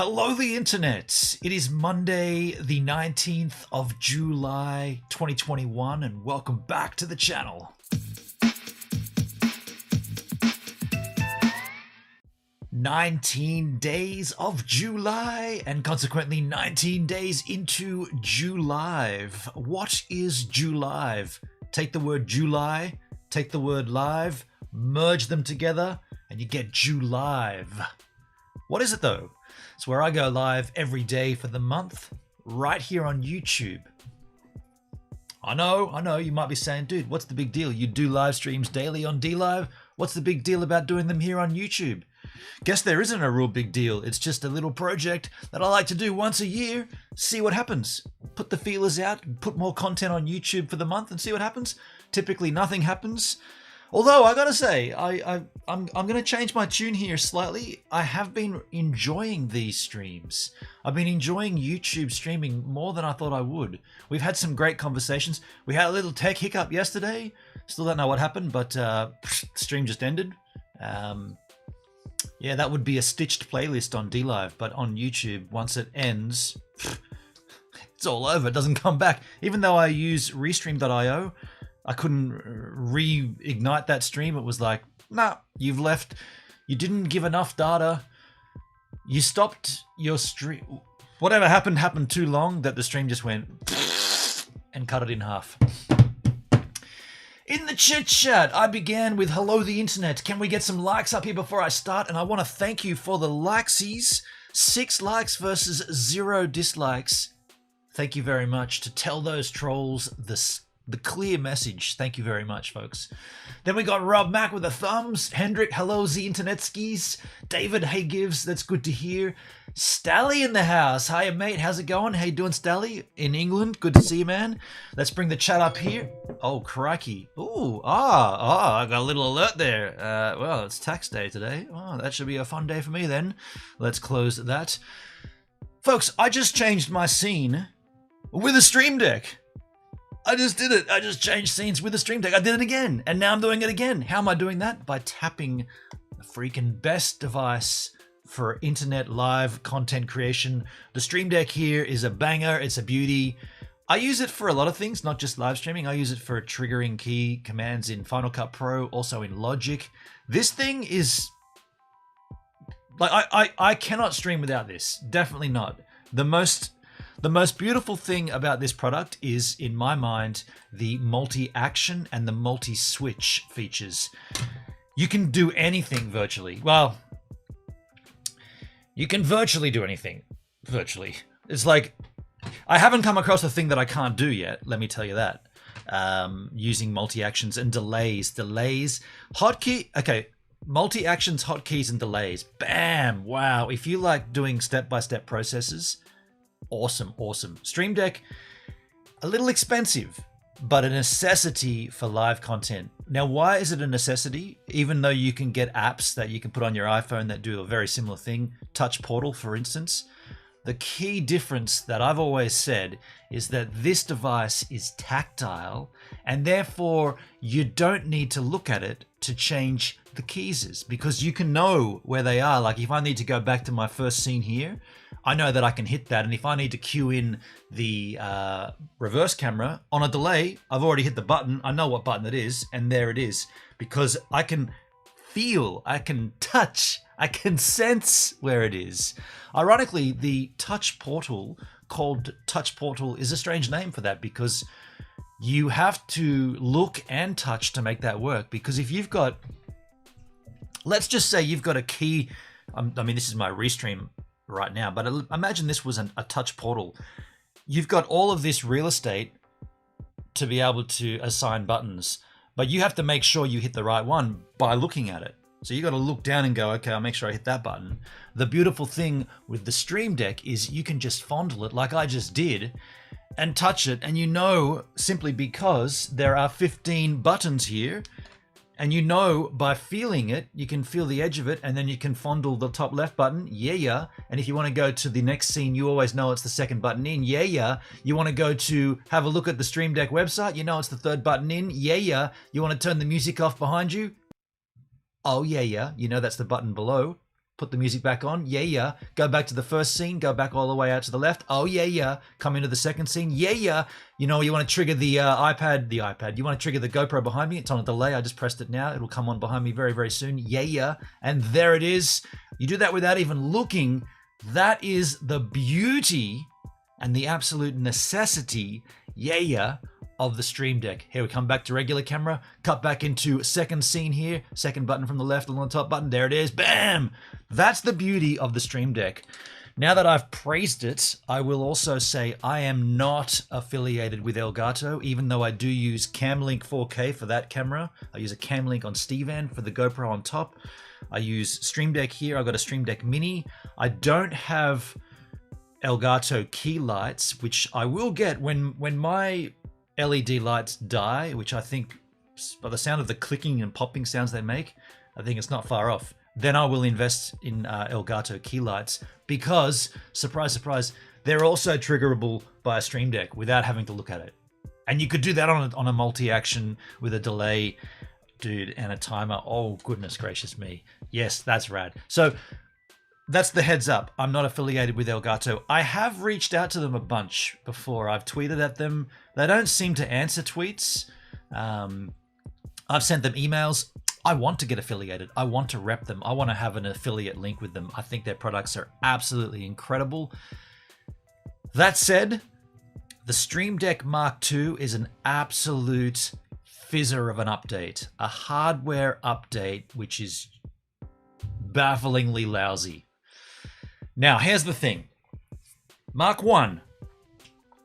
Hello, the internet. It is Monday, the 19th of July, 2021, and welcome back to the channel. "19 days of July, and consequently 19 days into July. What is July? Take the word July, take the word live, merge them together, and you get July. What is it though? It's where I go live every day for the month, right here on YouTube. I know, you might be saying, dude, what's the big deal? You do live streams daily on DLive. What's the big deal about doing them here on YouTube? Guess there isn't a real big deal. It's just a little project that I like to do once a year, see what happens. Put the feelers out, put more content on YouTube for the month and see what happens. Typically nothing happens. Although I gotta say, I'm gonna change my tune here slightly. I have been enjoying these streams. I've been enjoying YouTube streaming more than I thought I would. We've had some great conversations. We had a little tech hiccup yesterday. Still don't know what happened, but stream just ended. Yeah, that would be a stitched playlist on DLive, but on YouTube, once it ends, it's all over. It doesn't come back. Even though I use Restream.io, I couldn't reignite that stream. It was like, nah, you've left. You didn't give enough data. You stopped your stream. Whatever happened too long that the stream just went and cut it in half. In the chit chat, I began with hello the internet. Can we get some likes up here before I start? And I want to thank you for the likesies. 6 likes versus 0 dislikes. Thank you very much to tell those trolls the clear message. Thank you very much, folks. Then we got Rob Mack with the thumbs. Hendrik, hello, the internet skis. David, hey gives, that's good to hear. Stally in the house. Hiya, mate, how's it going? How you doing, Stally? In England, good to see you, man. Let's bring the chat up here. Oh, crikey. Ooh, I got a little alert there. Well, it's tax day today. Oh, that should be a fun day for me then. Let's close that. Folks, I just changed my scene with a Stream Deck. I just did it. I just changed scenes with the Stream Deck. I did it again, and now I'm doing it again. How am I doing that? By tapping the freaking best device for internet live content creation. The Stream Deck here is a banger. It's a beauty. I use it for a lot of things, not just live streaming. I use it for triggering key commands in Final Cut Pro, also in Logic. This thing is like I cannot stream without this. Definitely not. The most beautiful thing about this product is, in my mind, the multi-action and the multi-switch features. You can do anything virtually. Well, you can virtually do anything. Virtually. It's like, I haven't come across a thing that I can't do yet, let me tell you that. Using multi-actions and delays. Hotkey, okay, multi-actions, hotkeys, and delays. Bam! Wow. If you like doing step-by-step processes, awesome. Stream Deck, a little expensive, but a necessity for live content. Now, why is it a necessity? Even though you can get apps that you can put on your iPhone that do a very similar thing, Touch Portal, for instance. The key difference that I've always said is that this device is tactile, and therefore you don't need to look at it to change the keys, because you can know where they are. Like if I need to go back to my first scene here, I know that I can hit that, and if I need to cue in the reverse camera on a delay, I've already hit the button, I know what button it is, and there it is, because I can feel, I can touch, I can sense where it is. Ironically, the Touch Portal, called Touch Portal, is a strange name for that, because you have to look and touch to make that work. Because if you've got, let's just say you've got a key, I mean, this is my restream right now, but imagine this was a Touch Portal. You've got all of this real estate to be able to assign buttons, but you have to make sure you hit the right one by looking at it. So you got to look down and go, okay, I'll make sure I hit that button. The beautiful thing with the Stream Deck is you can just fondle it like I just did and touch it, and you know, simply because there are 15 buttons here, and you know by feeling it, you can feel the edge of it, and then you can fondle the top left button, yeah. And if you want to go to the next scene, you always know it's the second button in, yeah. You want to go to have a look at the Stream Deck website, you know it's the third button in, yeah. You want to turn the music off behind you, oh yeah, you know that's the button below, Put the music back on. Yeah, yeah. Go back to the first scene. Go back all the way out to the left. Oh, yeah, yeah. Come into the second scene. Yeah, yeah. You know, you want to trigger the iPad. You want to trigger the GoPro behind me. It's on a delay. I just pressed it now. It'll come on behind me very, very soon. Yeah, yeah. And there it is. You do that without even looking. That is the beauty and the absolute necessity, yeah, yeah, of the Stream Deck. Here we come back to regular camera, cut back into second scene here, second button from the left on the top button, there it is, bam! That's the beauty of the Stream Deck. Now that I've praised it, I will also say I am not affiliated with Elgato, even though I do use Camlink 4K for that camera. I use a Camlink on Stevan for the GoPro on top. I use Stream Deck here, I've got a Stream Deck Mini. I don't have Elgato key lights, which I will get when my LED lights die, which I think by the sound of the clicking and popping sounds they make, I think it's not far off. Then I will invest in Elgato key lights because, surprise, surprise, they're also triggerable by a Stream Deck without having to look at it. And you could do that on a multi-action with a delay, dude, and a timer. Oh, goodness gracious me. Yes, that's rad. So that's the heads up. I'm not affiliated with Elgato. I have reached out to them a bunch before. I've tweeted at them. They don't seem to answer tweets. I've sent them emails. I want to get affiliated. I want to rep them. I want to have an affiliate link with them. I think their products are absolutely incredible. That said, the Stream Deck Mk2 is an absolute fizzer of an update. A hardware update which is bafflingly lousy. Now, here's the thing. Mark 1,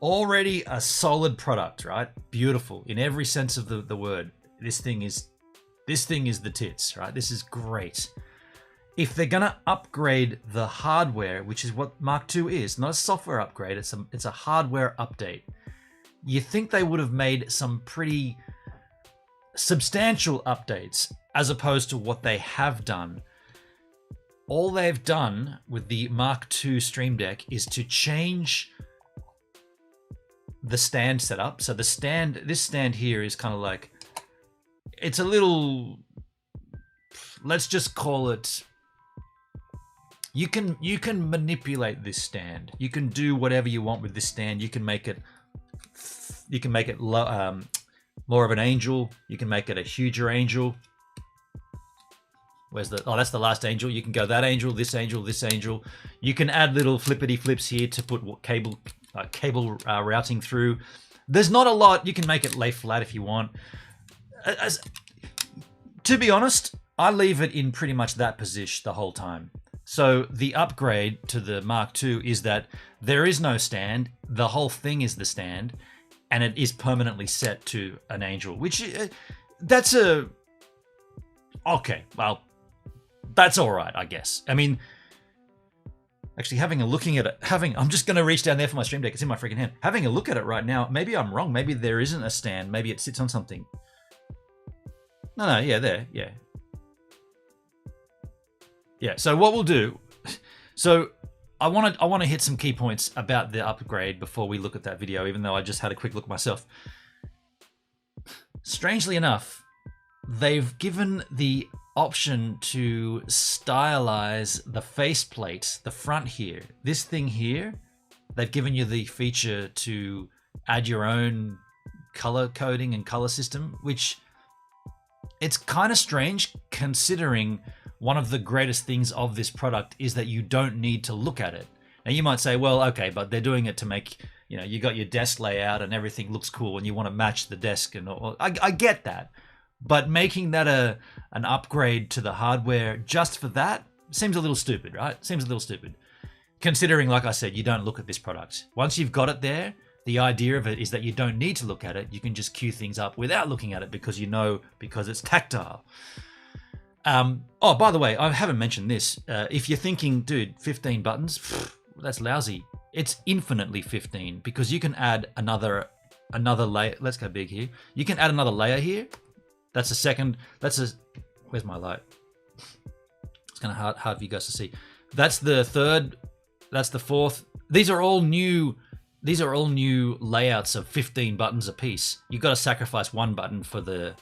already a solid product, right? Beautiful in every sense of the word. This thing is the tits, right? This is great. If they're gonna upgrade the hardware, which is what Mark 2 is, not a software upgrade, it's a hardware update. You think they would have made some pretty substantial updates as opposed to what they have done. All they've done with the Mark II Stream Deck is to change the stand setup. So this stand here is kind of like, it's a little, let's just call it, you can manipulate this stand. You can do whatever you want with this stand. You can make it more of an angel. You can make it a huger angel. Where's the, oh, that's the last angel. You can go that angel, this angel, this angel. You can add little flippity flips here to put cable routing through. There's not a lot. You can make it lay flat if you want. To be honest, I leave it in pretty much that position the whole time. So the upgrade to the Mark II is that there is no stand. The whole thing is the stand, and it is permanently set to an angel, which that's a, okay, well, that's all right, I guess. I mean, actually looking at it, I'm just going to reach down there for my Stream Deck. It's in my freaking hand. Having a look at it right now, maybe I'm wrong. Maybe there isn't a stand. Maybe it sits on something. No, yeah, there, yeah. Yeah, so what we'll do, so I want to hit some key points about the upgrade before we look at that video, even though I just had a quick look myself. Strangely enough, they've given the option to stylize the faceplate, the front here. This thing here, they've given you the feature to add your own color coding and color system, which it's kind of strange considering one of the greatest things of this product is that you don't need to look at it. Now you might say, well, okay, but they're doing it to make, you know, you got your desk layout and everything looks cool and you want to match the desk and all. I get that. But making that an upgrade to the hardware just for that seems a little stupid, right? Seems a little stupid. Considering, like I said, you don't look at this product. Once you've got it there, the idea of it is that you don't need to look at it. You can just cue things up without looking at it because you know, because it's tactile. Oh, by the way, I haven't mentioned this. If you're thinking, dude, 15 buttons, that's lousy. It's infinitely 15 because you can add another layer. Let's go big here. You can add another layer here. That's a second. Where's my light? It's kind of hard for you guys to see. That's the third. That's the fourth. These are all new layouts of 15 buttons a piece. You've got to sacrifice one button for the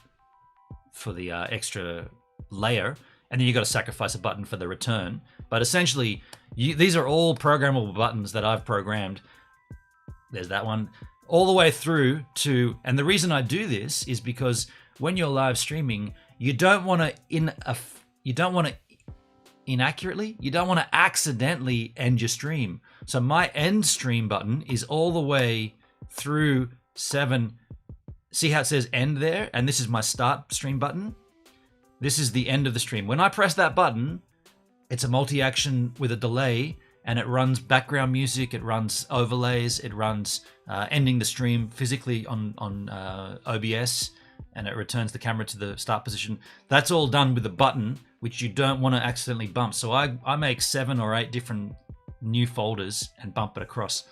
extra layer. and then you got to sacrifice a button for the return. But essentially, these are all programmable buttons that I've programmed. There's that one, all the way through to, and the reason I do this is because when you're live streaming, you don't want to inaccurately, you don't want to accidentally end your stream. So my end stream button is all the way through 7. See how it says end there? And this is my start stream button. This is the end of the stream. When I press that button, it's a multi-action with a delay, and it runs background music, it runs overlays, it runs ending the stream physically on OBS, and it returns the camera to the start position. That's all done with a button, which you don't want to accidentally bump. So I make 7 or 8 different new folders and bump it across.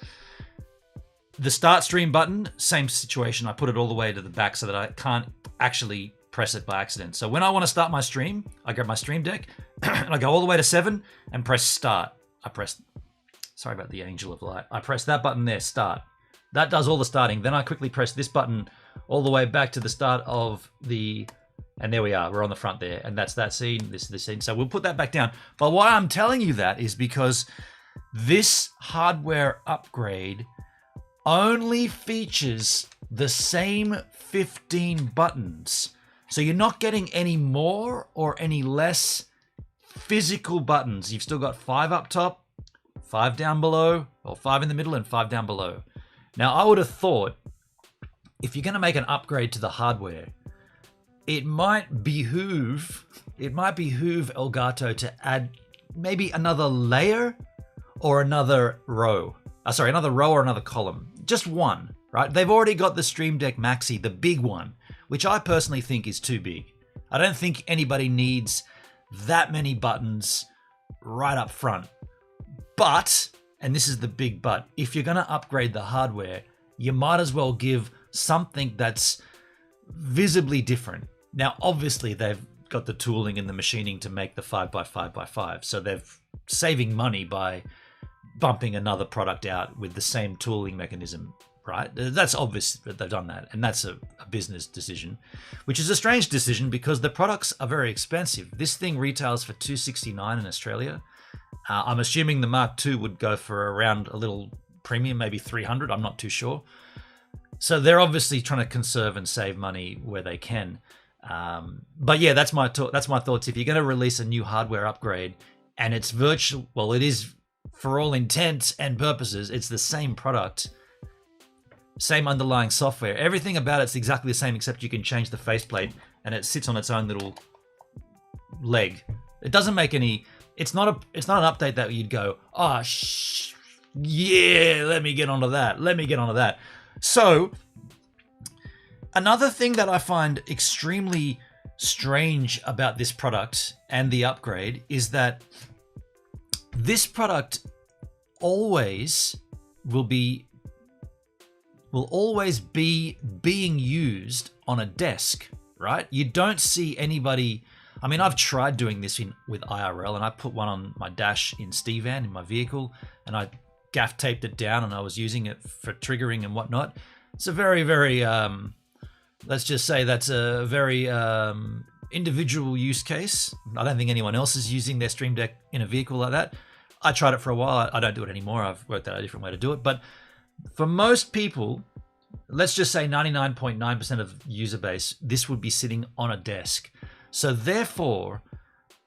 The start stream button, same situation. I put it all the way to the back so that I can't actually press it by accident. So when I want to start my stream, I grab my stream deck and I go all the way to 7 and press start. Sorry about the angel of light. I press that button there, start. That does all the starting. Then I quickly press this button all the way back to the start of the, and there we are, we're on the front there. And that's that scene, this scene. So we'll put that back down. But why I'm telling you that is because this hardware upgrade only features the same 15 buttons. So you're not getting any more or any less physical buttons. You've still got 5 up top, 5 down below, or 5 in the middle and 5 down below. Now, I would have thought if you're going to make an upgrade to the hardware, it might behoove Elgato to add maybe another layer or another row. Another row or another column. Just one, right? They've already got the Stream Deck Maxi, the big one, which I personally think is too big. I don't think anybody needs that many buttons right up front. But, and this is the big but, if you're going to upgrade the hardware, you might as well give something that's visibly different. Now, obviously, they've got the tooling and the machining to make the 5x5x5, so they're saving money by bumping another product out with the same tooling mechanism, right? That's obvious that they've done that, and that's a business decision, which is a strange decision because the products are very expensive. This thing retails for $269 in Australia. I'm assuming the Mark II would go for around a little premium, maybe $300. I'm not too sure. So they're obviously trying to conserve and save money where they can. But yeah, that's my thoughts. If you're going to release a new hardware upgrade and it's virtual, well, it is for all intents and purposes, it's the same product, same underlying software. Everything about it's exactly the same, except you can change the faceplate and it sits on its own little leg. It doesn't make any. It's not an update that you'd go, oh, yeah, let me get onto that. So another thing that I find extremely strange about this product and the upgrade is that this product always will always be being used on a desk, right? You don't see anybody. I mean, I've tried doing this with IRL, and I put one on my dash in Stevan in my vehicle, and I gaff taped it down, and I was using it for triggering and whatnot. It's a very, very, let's just say that's a very individual use case. I don't think anyone else is using their Stream Deck in a vehicle like that. I tried it for a while. I don't do it anymore. I've worked out a different way to do it. But for most people, let's just say 99.9% of user base, this would be sitting on a desk. So therefore,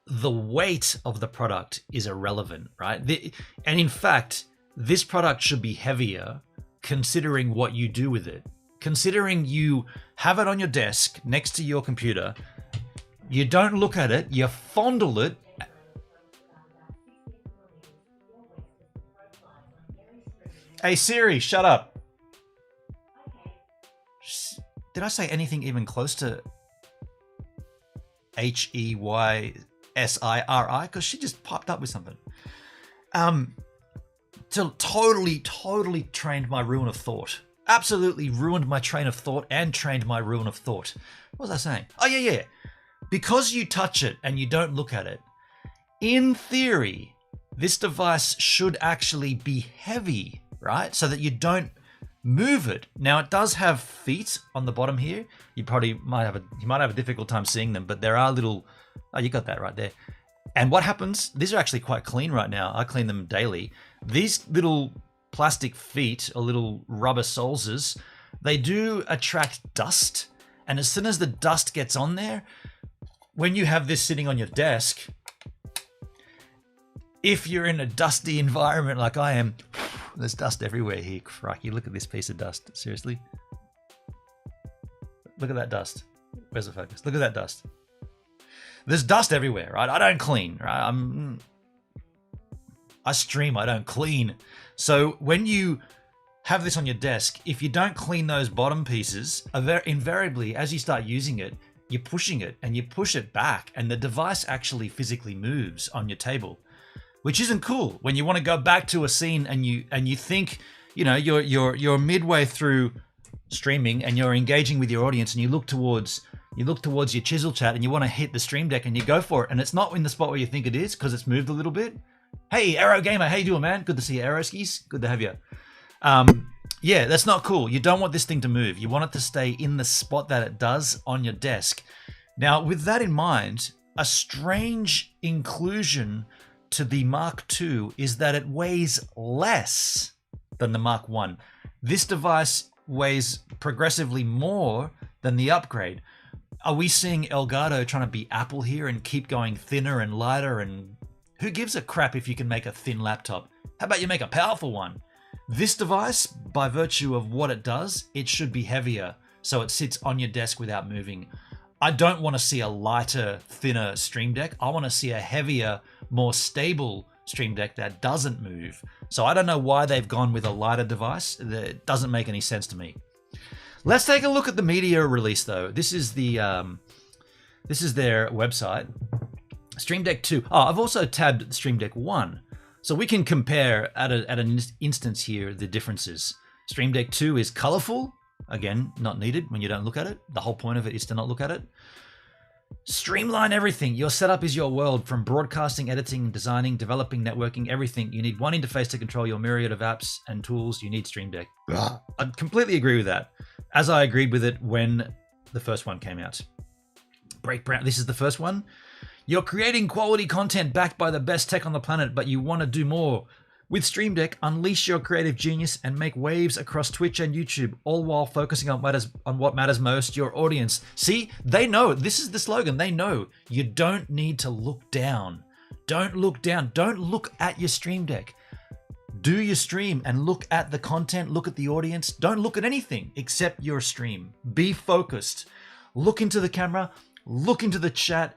the weight of the product is irrelevant, right? And in fact, this product should be heavier considering what you do with it. Considering you have it on your desk next to your computer, you don't look at it, you fondle it. Hey Siri, shut up. Did I say anything even close to HEYSIRI? Because she just popped up with something. Totally trained my ruin of thought. Absolutely ruined my train of thought and trained my ruin of thought. What was I saying? Oh, yeah. Because you touch it and you don't look at it, in theory, this device should actually be heavy, right? So that you don't move it. Now, it does have feet on the bottom here. You might have a difficult time seeing them, but there are little Oh, you got that right there. And what happens? These are actually quite clean right now. I clean them daily. These little plastic feet or little rubber soleses, they do attract dust. And as soon as the dust gets on there, when you have this sitting on your desk, if you're in a dusty environment like I am, there's dust everywhere here. Crikey, look at this piece of dust. Seriously. Look at that dust. Where's the focus? Look at that dust. There's dust everywhere, right? I don't clean, right? I stream, I don't clean. So when you have this on your desk, if you don't clean those bottom pieces, invariably, as you start using it, you're pushing it and you push it back and the device actually physically moves on your table, which isn't cool. When you want to go back to a scene and you think, you know, you're midway through streaming and you're engaging with your audience and you look towards your chisel chat and you want to hit the stream deck and you go for it and it's not in the spot where you think it is because it's moved a little bit. Hey, Aero Gamer, how you doing, man? Good to see you, Aeroskis. Good to have you. Yeah, that's not cool. You don't want this thing to move. You want it to stay in the spot that it does on your desk. Now, with that in mind, a strange inclusion to the Mark II is that it weighs less than the Mark I. This device weighs progressively more than the upgrade. Are we seeing Elgato trying to be Apple here and keep going thinner and lighter? And who gives a crap if you can make a thin laptop? How about you make a powerful one? This device, by virtue of what it does, it should be heavier so it sits on your desk without moving. I don't want to see a lighter, thinner Stream Deck. I want to see a heavier, more stable Stream Deck that doesn't move. So I don't know why they've gone with a lighter device. It doesn't make any sense to me. Let's take a look at the media release, though. This is their website. Stream Deck 2. Oh, I've also tabbed Stream Deck 1. So we can compare at an instance here the differences. Stream Deck 2 is colorful. Again, not needed when you don't look at it. The whole point of it is to not look at it. Streamline everything. Your setup is your world. From broadcasting, editing, designing, developing, networking, everything. You need one interface to control your myriad of apps and tools. You need Stream Deck. I completely agree with that. As I agreed with it when the first one came out. Breakdown. This is the first one. You're creating quality content backed by the best tech on the planet, but you want to do more. With Stream Deck, unleash your creative genius and make waves across Twitch and YouTube, all while focusing on what matters most, your audience. See, they know. This is the slogan. They know. You don't need to look down. Don't look down. Don't look at your Stream Deck. Do your stream and look at the content, look at the audience. Don't look at anything except your stream. Be focused. Look into the camera, look into the chat,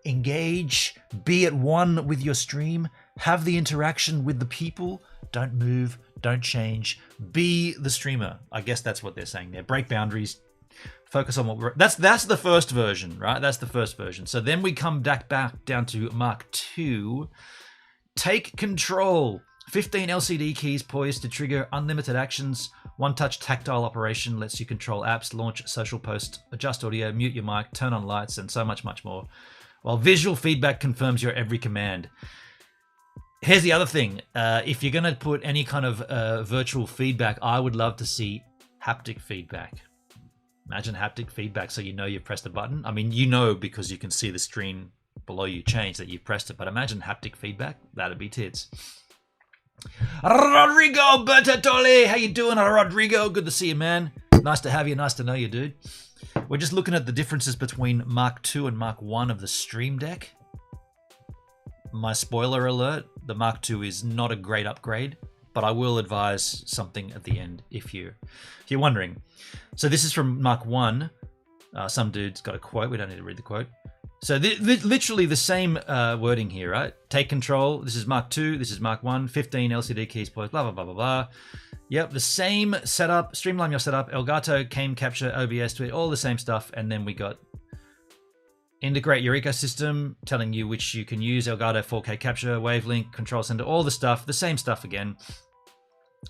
engage, be at one with your stream, have the interaction with the people. Don't move, don't change, be the streamer. I guess that's what they're saying there. Break boundaries, focus on what we're... That's the first version, right? That's the first version. So then we come back down to Mark II. Take control. 15 LCD keys poised to trigger unlimited actions. One-touch tactile operation lets you control apps, launch social posts, adjust audio, mute your mic, turn on lights, and so much more. While visual feedback confirms your every command. Here's the other thing. If you're going to put any kind of virtual feedback, I would love to see haptic feedback. Imagine haptic feedback so you know you've pressed a button. I mean, you know because you can see the screen below you change that you've pressed it. But imagine haptic feedback. That'd be tits. Rodrigo Bertatoli, how you doing, Rodrigo? Good to see you, man. Nice to have you. Nice to know you, dude. We're just looking at the differences between Mark II and Mark I of the Stream Deck. My spoiler alert, the Mark II is not a great upgrade, but I will advise something at the end if you're wondering. So this is from Mark I. Some dude's got a quote. We don't need to read the quote. So literally the same wording here, right? Take control. This is Mark II. This is Mark I. 15 LCD keys, blah, blah, blah, blah, blah. Yep, the same setup. Streamline your setup. Elgato, Game Capture, OBS, Tweet, all the same stuff. And then we got integrate your ecosystem, telling you which you can use. Elgato 4K Capture, Wavelink, Control Center, all the stuff. The same stuff again.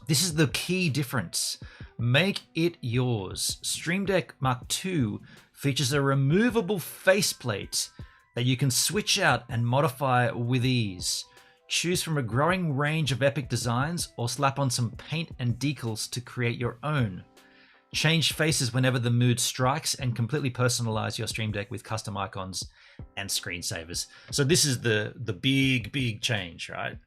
This is the key difference. Make it yours. Stream Deck Mark II features a removable faceplate that you can switch out and modify with ease. Choose from a growing range of epic designs or slap on some paint and decals to create your own. Change faces whenever the mood strikes, and completely personalize your Stream Deck with custom icons and screensavers. So this is the big change, right?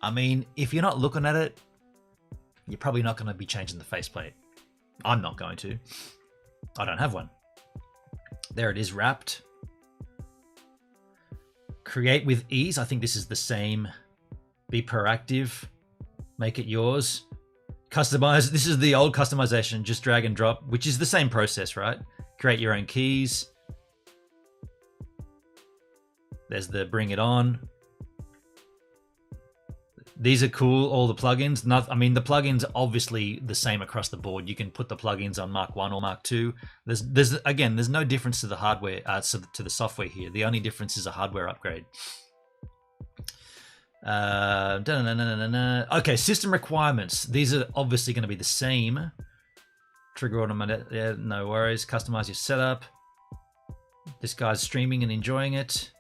I mean, if you're not looking at it, you're probably not going to be changing the faceplate. I'm not going to. I don't have one. There it is, wrapped. Create with ease. I think this is the same. Be proactive. Make it yours. Customize. This is the old customization. Just drag and drop, which is the same process, right? Create your own keys. There's the bring it on. These are cool, all the plugins. I mean, the plugins are obviously the same across the board. You can put the plugins on Mark 1 or Mark 2. There's no difference to the hardware, to the software here. The only difference is a hardware upgrade. Okay, system requirements. These are obviously going to be the same. Trigger automatic, yeah, no worries. Customize your setup. This guy's streaming and enjoying it.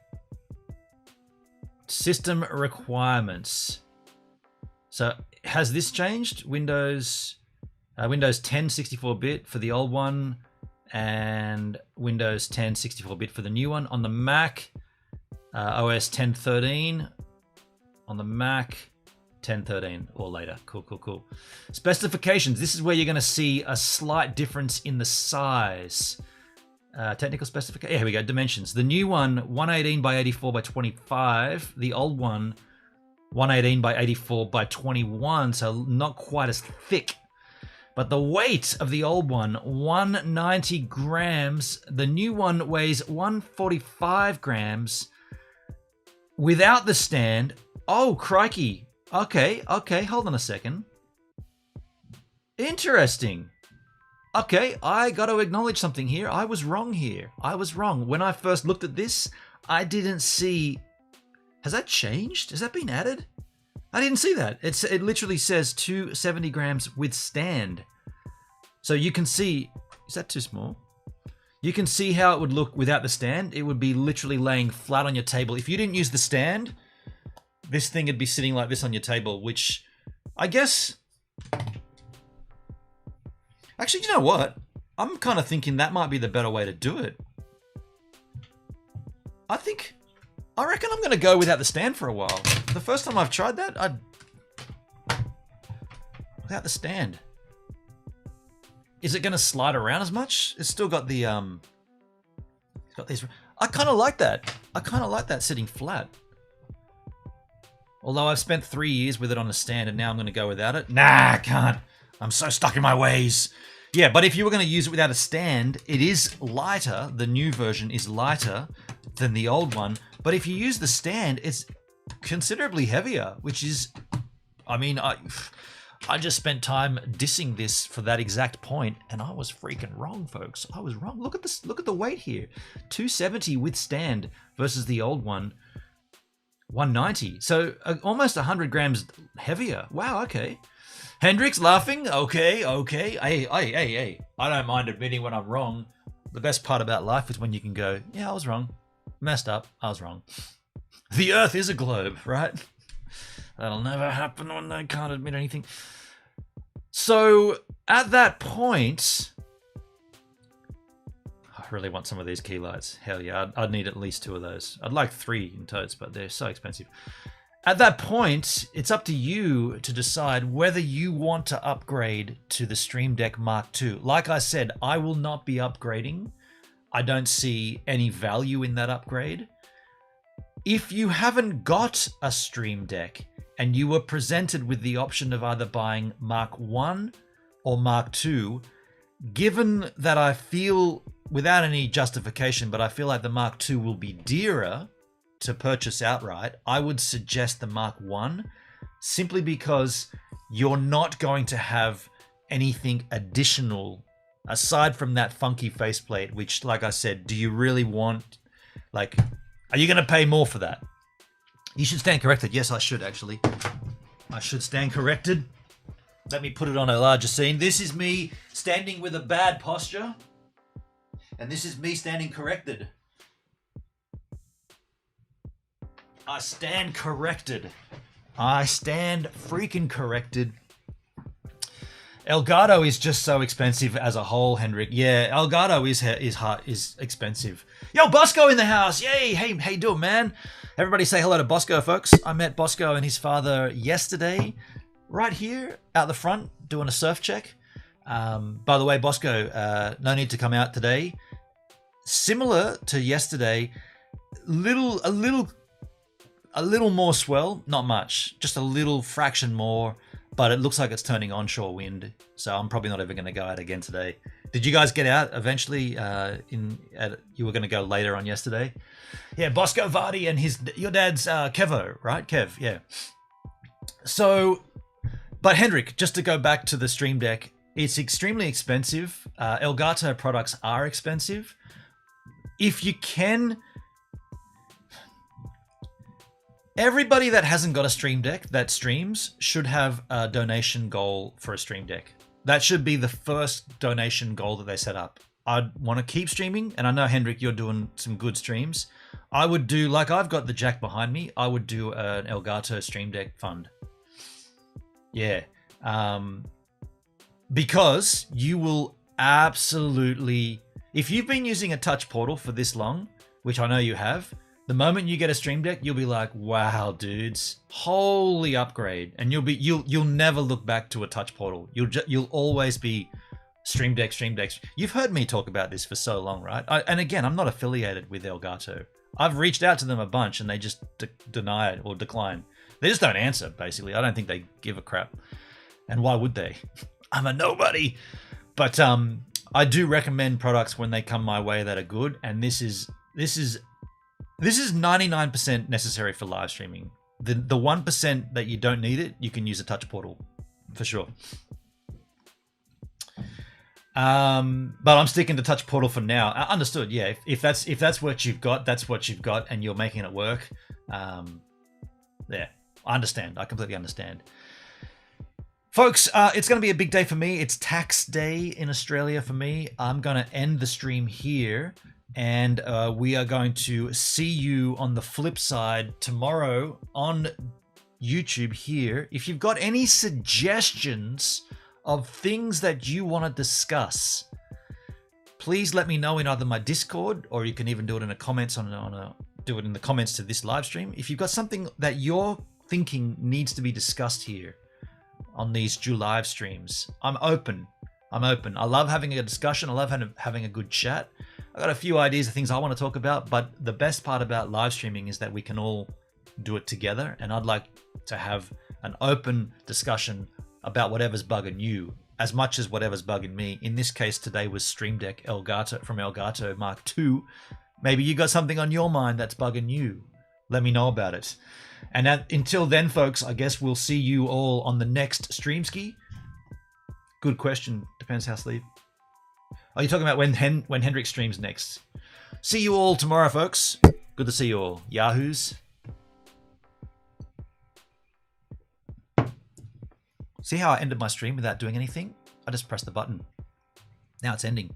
System requirements. So has this changed? Windows 10 64-bit for the old one, and Windows 10 64-bit for the new one. On the Mac, OS 10.13. On the Mac, 10.13 or later. Cool. Specifications. This is where you're going to see a slight difference in the size. Technical specification. Yeah, here we go. Dimensions. The new one, 118 by 84 by 25. The old one, 118 by 84 by 21, so not quite as thick. But the weight of the old one, 190 grams. The new one weighs 145 grams without the stand. Oh, crikey. Okay, hold on a second. Interesting. Okay, I got to acknowledge something here. I was wrong here. I was wrong. When I first looked at this, I didn't see... Has that changed? Has that been added? I didn't see that. It literally says 270 grams with stand. So you can see... Is that too small? You can see how it would look without the stand. It would be literally laying flat on your table. If you didn't use the stand, this thing would be sitting like this on your table, which I guess... Actually, you know what? I'm kind of thinking that might be the better way to do it. I reckon I'm going to go without the stand for a while. The first time I've tried that, without the stand. Is it going to slide around as much? It's still got the, it's got these... I kind of like that. I kind of like that sitting flat. Although I've spent 3 years with it on a stand and now I'm going to go without it. Nah, I can't. I'm so stuck in my ways. Yeah, but if you were going to use it without a stand, it is lighter. The new version is lighter than the old one. But if you use the stand, it's considerably heavier, which is... I mean, I just spent time dissing this for that exact point, and I was freaking wrong, folks. I was wrong. Look at this. Look at the weight here. 270 with stand versus the old one, 190. So almost 100 grams heavier. Wow, okay. Hendrix laughing. Okay. Hey. I don't mind admitting when I'm wrong. The best part about life is when you can go, yeah, I was wrong. Messed up. I was wrong. The Earth is a globe, right? That'll never happen when they can't admit anything. So at that point, I really want some of these key lights. Hell yeah, I'd need at least 2 of those. I'd like 3 in totes, but they're so expensive. At that point, it's up to you to decide whether you want to upgrade to the Stream Deck Mark II. Like I said, I will not be upgrading. I don't see any value in that upgrade. If you haven't got a Stream Deck and you were presented with the option of either buying Mark I or Mark II, given that I feel, without any justification, but I feel like the Mark II will be dearer to purchase outright, I would suggest the Mark I, simply because you're not going to have anything additional aside from that funky faceplate, which, like I said, do you really want, like, are you going to pay more for that? You should stand corrected. Yes, I should, actually. I should stand corrected. Let me put it on a larger scene. This is me standing with a bad posture. And this is me standing corrected. I stand corrected. I stand freaking corrected. Elgato is just so expensive as a whole, Hendrik. Yeah, Elgato is expensive. Yo, Bosco in the house. Yay. Hey, how you doing, man? Everybody say hello to Bosco, folks. I met Bosco and his father yesterday, right here out the front, doing a surf check. By the way, Bosco, no need to come out today. Similar to yesterday, a little more swell, not much, just a little fraction more, but it looks like it's turning onshore wind, so I'm probably not ever going to go out again today. Did you guys get out eventually? You were going to go later on yesterday? Yeah, Bosco Vardy and your dad's Kevo, right? Kev, yeah. So, but Hendrik, just to go back to the Stream Deck, it's extremely expensive. Elgato products are expensive. If you can... Everybody that hasn't got a Stream Deck that streams should have a donation goal for a Stream Deck. That should be the first donation goal that they set up. I'd want to keep streaming, and I know, Hendrik, you're doing some good streams. I would do, like I've got the jack behind me, I would do an Elgato Stream Deck fund. Yeah. Because you will absolutely... If you've been using a touch portal for this long, which I know you have, the moment you get a Stream Deck, you'll be like, "Wow, dudes, holy upgrade!" And you'll never look back to a touch portal. You'll always be Stream Deck, Stream Deck. You've heard me talk about this for so long, right? And again, I'm not affiliated with Elgato. I've reached out to them a bunch, and they just deny it or decline. They just don't answer. Basically, I don't think they give a crap. And why would they? I'm a nobody. But I do recommend products when they come my way that are good, and this is 99% necessary for live streaming. The 1% that you don't need it, you can use a touch portal for sure. But I'm sticking to touch portal for now. Understood. Yeah. If that's what you've got, that's what you've got, and you're making it work. Yeah, I understand. I completely understand. Folks, it's going to be a big day for me. It's tax day in Australia for me. I'm going to end the stream here, and we are going to see you on the flip side tomorrow on YouTube here. If you've got any suggestions of things that you want to discuss, please let me know in either my Discord, or you can even do it in the comments do it in the comments to this live stream. If you've got something that you're thinking needs to be discussed here on these live streams, I'm open. I love having a discussion. I love having a good chat. I got a few ideas of things I want to talk about, but the best part about live streaming is that we can all do it together, and I'd like to have an open discussion about whatever's bugging you as much as whatever's bugging me. In this case today was Stream Deck Elgato from Elgato Mark II. Maybe you got something on your mind that's bugging you. Let me know about it. And until then, folks, I guess we'll see you all on the next stream ski. Good question. Depends how sleep. Are you talking about when Hendrik streams next? See you all tomorrow, folks. Good to see you all. Yahoos. See how I ended my stream without doing anything? I just pressed the button. Now it's ending.